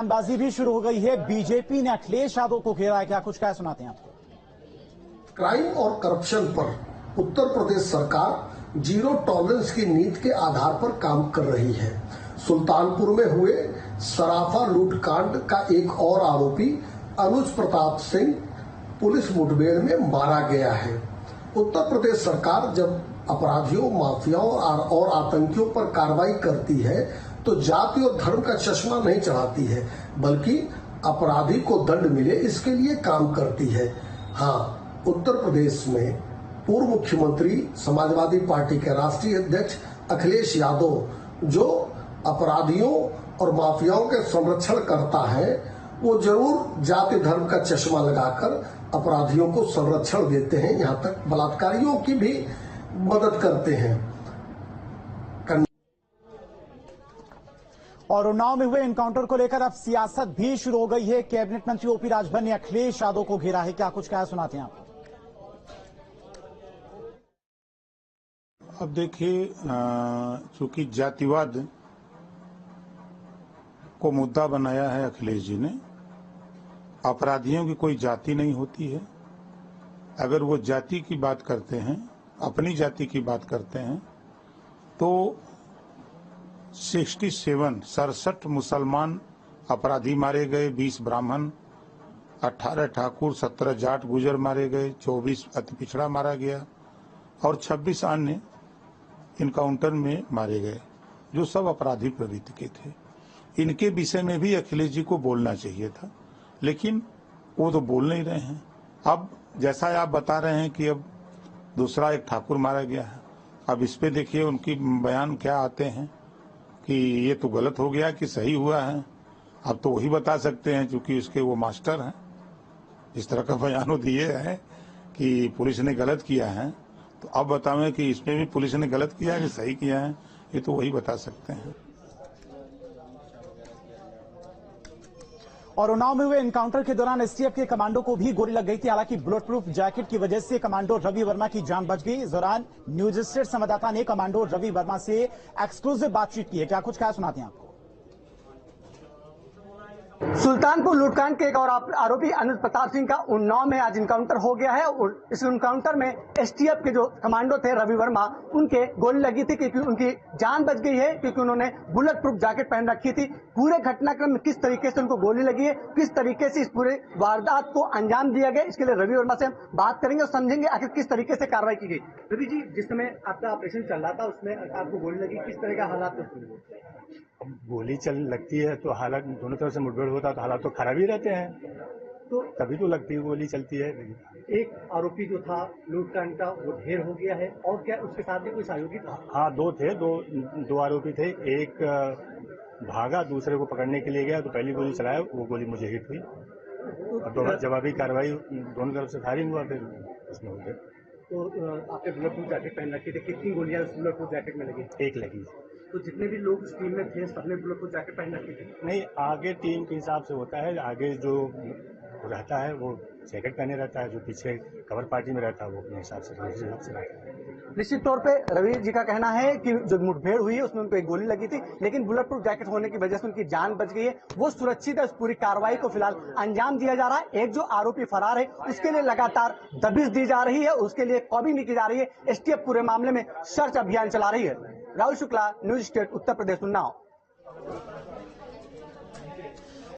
बयानबाजी भी शुरू हो गई है। बीजेपी ने अखिलेश यादव को घेरा है। क्या कुछ कह सुनाते हैं आपको। क्राइम और करप्शन पर उत्तर प्रदेश सरकार जीरो टॉलरेंस की नीति के आधार पर काम कर रही है। सुल्तानपुर में हुए सराफा लूटकांड का एक और आरोपी अनुज प्रताप सिंह पुलिस मुठभेड़ में मारा गया है। उत्तर प्रदेश सरकार जब अपराधियों, माफियाओं और आतंकियों पर कार्रवाई करती है तो जाति और धर्म का चश्मा नहीं चढ़ाती है, बल्कि अपराधी को दंड मिले इसके लिए काम करती है। हाँ, उत्तर प्रदेश में पूर्व मुख्यमंत्री समाजवादी पार्टी के राष्ट्रीय अध्यक्ष अखिलेश यादव जो अपराधियों और माफियाओं के संरक्षण करता है, वो जरूर जाति धर्म का चश्मा लगाकर अपराधियों को संरक्षण देते हैं, यहाँ तक बलात्कारियों की भी मदद करते हैं। और उन्नाव में हुए एनकाउंटर को लेकर अब सियासत भी शुरू हो गई है। कैबिनेट मंत्री ओपी राजभर ने अखिलेश यादव को घेरा है। क्या कुछ कहा सुनाते हैं आप। अब देखिए, चूंकि जातिवाद को मुद्दा बनाया है अखिलेश जी ने। अपराधियों की कोई जाति नहीं होती है। अगर वो जाति की बात करते हैं, अपनी जाति की बात करते हैं, तो 67 मुसलमान अपराधी मारे गए, 20 ब्राह्मण, 18 ठाकुर, 17 जाट गुजर मारे गए, 24 अति पिछड़ा मारा गया और 26 अन्य इनकाउंटर में मारे गए, जो सब अपराधी प्रवृत्ति के थे। इनके विषय में भी अखिलेश जी को बोलना चाहिए था, लेकिन वो तो बोल नहीं रहे हैं। अब जैसा आप बता रहे हैं कि अब दूसरा एक ठाकुर मारा गया है, अब इस पे देखिए उनकी बयान क्या आते हैं कि ये तो गलत हो गया कि सही हुआ है। अब तो वही बता सकते हैं, क्योंकि उसके वो मास्टर हैं। इस तरह का बयान दिए है कि पुलिस ने गलत किया है, तो अब बतावें कि इसमें भी पुलिस ने गलत किया है कि सही किया है, ये तो वही बता सकते हैं। और उन्नाव में हुए एनकाउंटर के दौरान एसटीएफ के कमांडो को भी गोली लग गई थी। हालांकि बुलेट प्रूफ जैकेट की वजह से कमांडो रवि वर्मा की जान बच गई। इस दौरान न्यूज स्टेट संवाददाता ने कमांडो रवि वर्मा से एक्सक्लूसिव बातचीत की है। क्या कुछ कहा सुनाते हैं आपको। सुल्तानपुर लूटकांड के एक और आरोपी अनुज प्रताप सिंह का उन्नाव में आज इनकाउंटर हो गया है। और इस इनकाउंटर में एसटीएफ के जो कमांडो थे रवि वर्मा, उनके गोली लगी थी, क्योंकि उनकी जान बच गई है, क्योंकि उन्होंने बुलेट प्रूफ जैकेट पहन रखी थी। पूरे घटनाक्रम में किस तरीके से उनको गोली लगी है, किस तरीके से इस पूरे वारदात को अंजाम दिया गया, इसके लिए रवि वर्मा से हम बात करेंगे और समझेंगे आखिर किस तरीके से कार्रवाई की गई। रवि जी, जिस समय आपका ऑपरेशन चल रहा था उसमें आपको गोली लगी, किस तरह का हालात थे? गोली चलने लगती है तो हालात दोनों तरफ से मुठभेड़ होता है तो हालात तो खराब ही रहते हैं, तो तभी तो लगती है गोली चलती है। एक आरोपी जो था लूटकांड का वो ढेर हो गया है, और क्या उसके साथ भी कोई सहयोगी था? हाँ, दो आरोपी थे। एक भागा, दूसरे को पकड़ने के लिए गया तो पहली गोली चलाया, वो गोली मुझे हिट हुई और दोनों जवाबी कार्रवाई दोनों तरफ से फायरिंग हुआ, फिर उसमें हो गया। तो आपने बुलेट प्रूफ जैकेट पहन रखी थी, कितनी गोलियां उस बुलेट प्रूफ जैकेट में लगी? एक लगी। तो जितने भी लोग उस टीम में थे सबने बुलेट प्रूफ जैकेट पहन रखी थी? नहीं, आगे टीम के हिसाब से होता है, आगे जो रहता है वो जैकेट पहने रहता है, जो पीछे कवर पार्टी में रहता है वो अपने हिसाब से रहता है। निश्चित तौर पे रवि जी का कहना है कि जो मुठभेड़ हुई है उसमें उनको एक गोली लगी थी, लेकिन बुलेट प्रूफ जैकेट होने की वजह से उनकी जान बच गई है, वो सुरक्षित है। इस पूरी कार्रवाई को फिलहाल अंजाम दिया जा रहा है। एक जो आरोपी फरार है उसके लिए लगातार दबिश दी जा रही है, उसके लिए कॉबिंग की जा रही है। एसटीएफ पूरे मामले में सर्च अभियान चला रही है। Rahul Shukla, news state, Uttar Pradesh, Unnao.